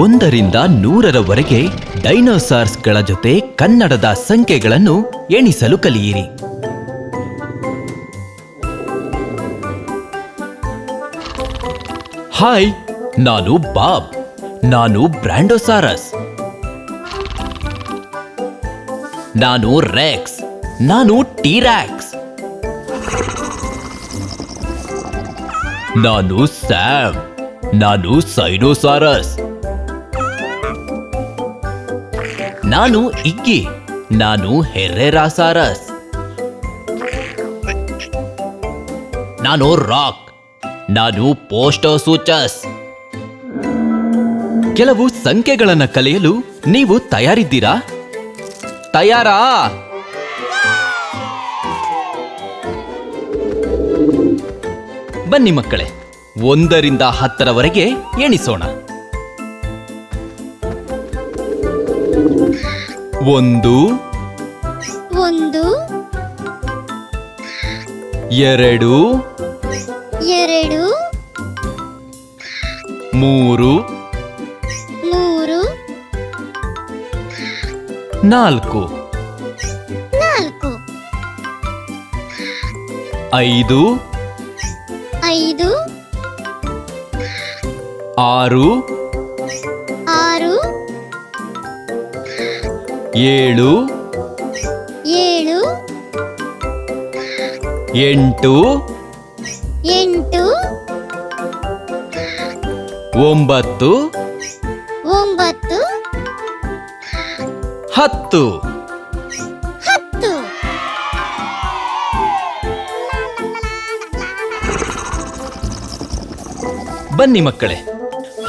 1ರಿಂದ 100ರವರೆಗೆ ಡೈನೋಸಾರ್ಸ್ಗಳ ಜೊತೆ ಕನ್ನಡದ ಸಂಖ್ಯೆಗಳನ್ನು ಎಣಿಸಲು ಕಲಿಯಿರಿ. ಹಾಯ್, ನಾನು ಬಾಬ್. ನಾನು ಬ್ರಾಂಡೋಸಾರಸ್. ನಾನು ರೆಕ್ಸ್. ನಾನು ಟೀರಾಕ್ಸ್. ನಾನು ಸ್ಯಾಮ್. ನಾನು ಸೈನೋಸಾರಸ್. ನಾನು ಇಗ್ಗಿ. ನಾನು ಹೆರ್ರೆರಾಸಾರಸ್. ನಾನು ರಾಕ್. ನಾನು ಪೋಸ್ಟೋಸೂಚಸ್. ಕೆಲವು ಸಂಖ್ಯೆಗಳನ್ನು ಕಲಿಯಲು ನೀವು ತಯಾರಿದ್ದೀರಾ? ತಯಾರಾ? ಬನ್ನಿ ಮಕ್ಕಳೇ, 1ರಿಂದ 10ರವರೆಗೆ ಎಣಿಸೋಣ. 1 1 2 2 3 3 4 4 5 5 6 6 7 7 8 8 9 9 10. 10 ಬನ್ನಿ ಮಕ್ಕಳೇ,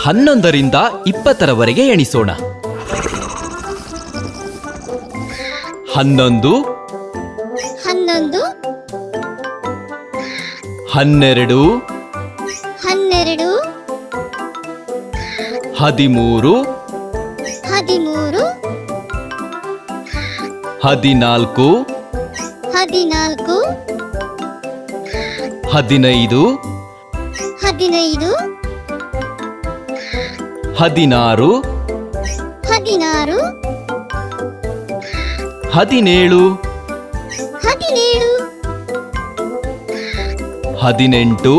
11ರಿಂದ 20ರವರೆಗೆ ಎಣಿಸೋಣ. 11 11 12 12 13 13 14 14 15 15 16 16 17 17 18 18 19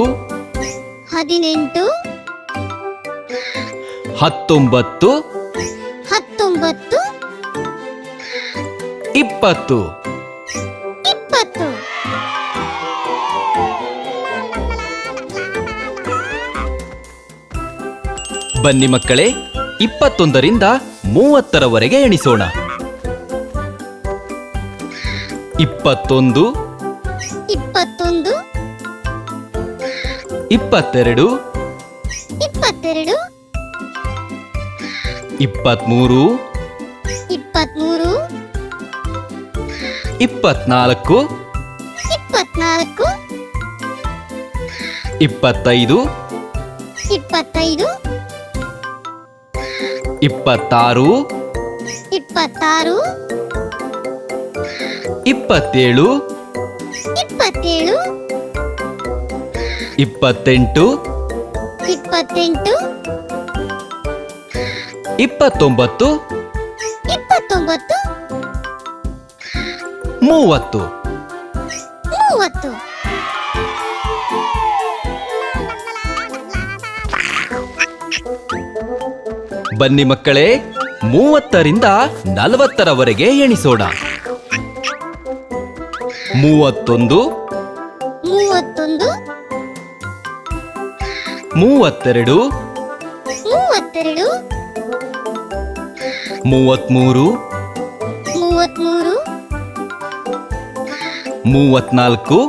19 20. 20 ಬನ್ನಿ ಮಕ್ಕಳೇ, 21ರಿಂದ 30ರವರೆಗೆ ಎಣಿಸೋಣ. 21 21 22 22 23 23 24 24 25 25 26 26 27 27 28 28 29 29 30. 30 ಬನ್ನಿ ಮಕ್ಕಳೇ, 30ರಿಂದ 40ರವರೆಗೆ ಎಣಿಸೋಣ. 31 31 32 32 33 33 34 34 35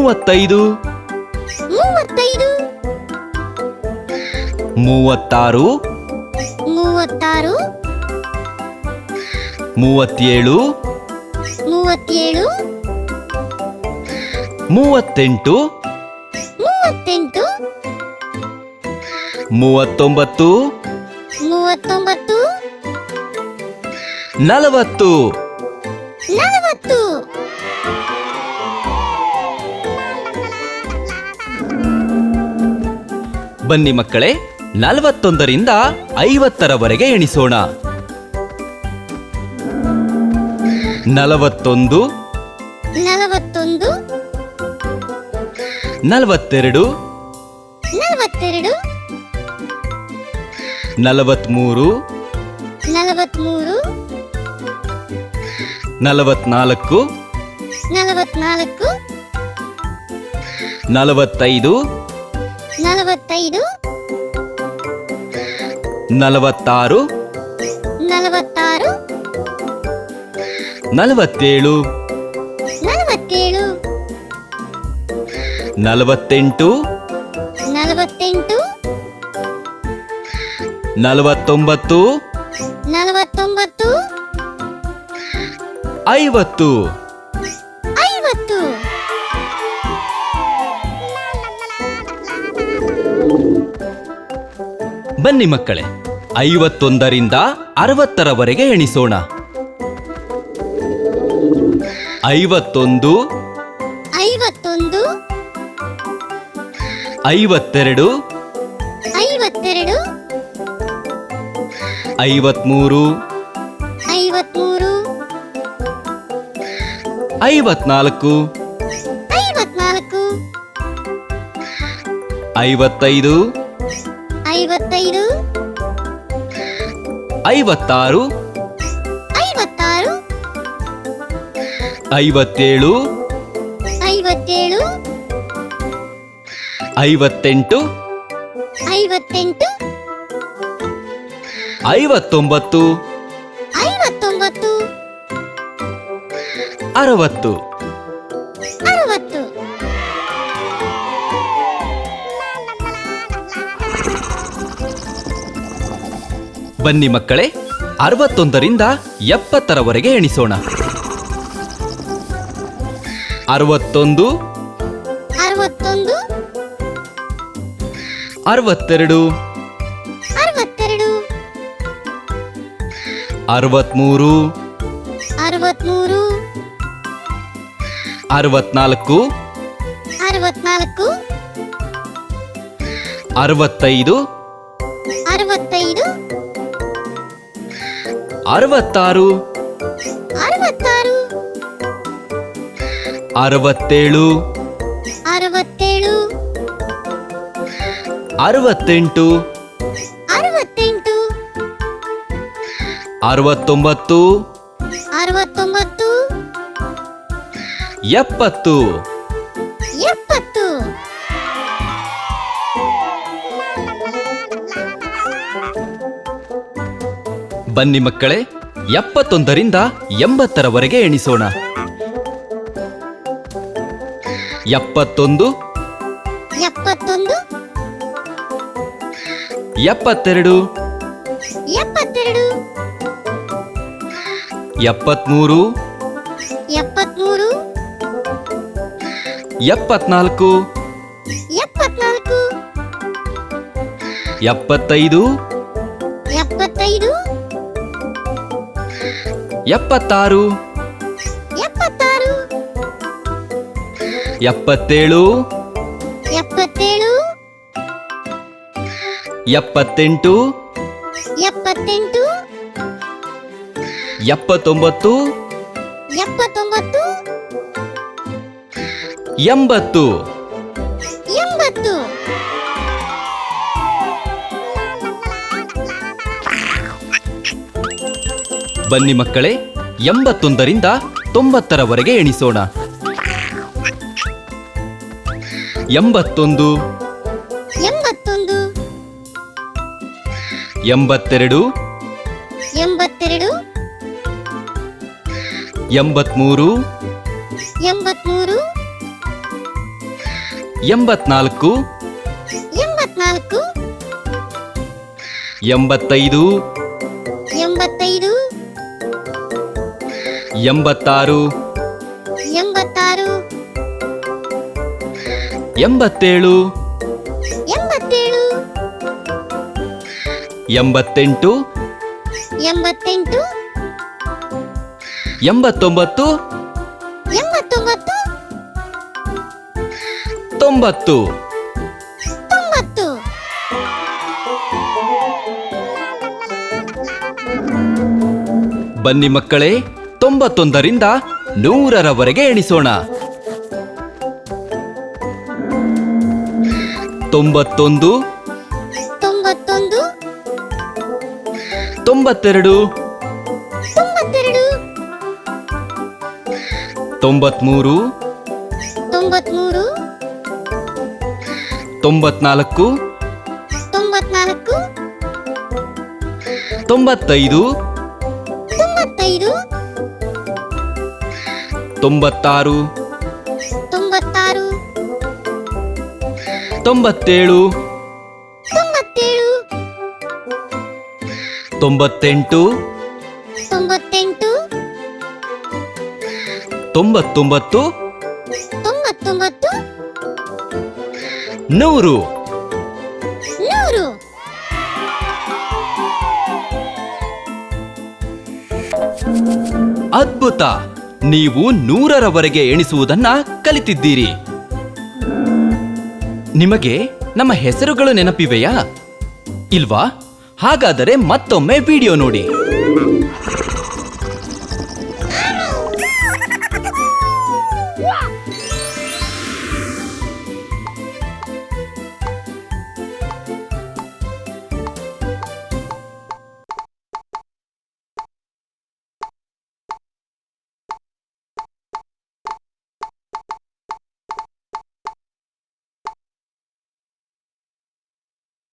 35 36 36 37 37 38 38 39 39 40. 40 40 ಬನ್ನಿ ಮಕ್ಕಳೇ, 41ರಿಂದ 50ರವರೆಗೆ ಎಣಿಸೋಣ. 41, 41, 42, 42, 43, 43, 44, 44, 45, 45, 46, 46, 47, 47, 48, 48, 49, 49, 50. 50. ಬನ್ನಿ ಮಕ್ಕಳೇ, 51ರಿಂದ 60ರವರೆಗೆ ಎಣಿಸೋಣ. 51, 51, 52, 52, 53, 53, 54, 54, 55, 55, 56, 56, 57, 57, 58, 58, 59, 59, 60. 60. ಬನ್ನಿ ಮಕ್ಕಳೇ, 61ರಿಂದ 70ರವರೆಗೆ ಎಣಿಸೋಣ. 61, 61, 62, 62, 63, 63, 64, 64, 65, 65, 66, 66, 67, 67, 68, 68, 69, 69, 70. 70. ಬನ್ನಿ ಮಕ್ಕಳೇ, 71ರಿಂದ 80ರವರೆಗೆ ಎಣಿಸೋಣ. 71, 71, 72, 72, 73, 73, 74, 74, 75, 75, 76, 76, 77, 77, 78, 78, 79, 79, 80. 80. ಬನ್ನಿ ಮಕ್ಕಳೇ, 81ರಿಂದ 90ರವರೆಗೆ ಎಣಿಸೋಣ. 81, 81, 82, 82, 83, 83, 84, 84, 85, 85, 86, 86, 87, 87, 88, 88, 89, 89, 90. 90. ಬನ್ನಿ ಮಕ್ಕಳೇ, 91ರಿಂದ 100ರವರೆಗೆ ಎಣಿಸೋಣ. 91, 91 92, 92 93, 93 94, 94 95, 95 96, 96 97, 97 98, 98 99, 99 100. 100 ಅದ್ಭುತ! ನೀವು 100ರವರೆಗೆ ಎಣಿಸುವುದನ್ನ ಕಲಿತಿದ್ದೀರಿ. ನಿಮಗೆ ನಮ್ಮ ಹೆಸರುಗಳು ನೆನಪಿವೆಯಾ? ಇಲ್ವಾ? ಹಾಗಾದರೆ ಮತ್ತೊಮ್ಮೆ ವಿಡಿಯೋ ನೋಡಿ.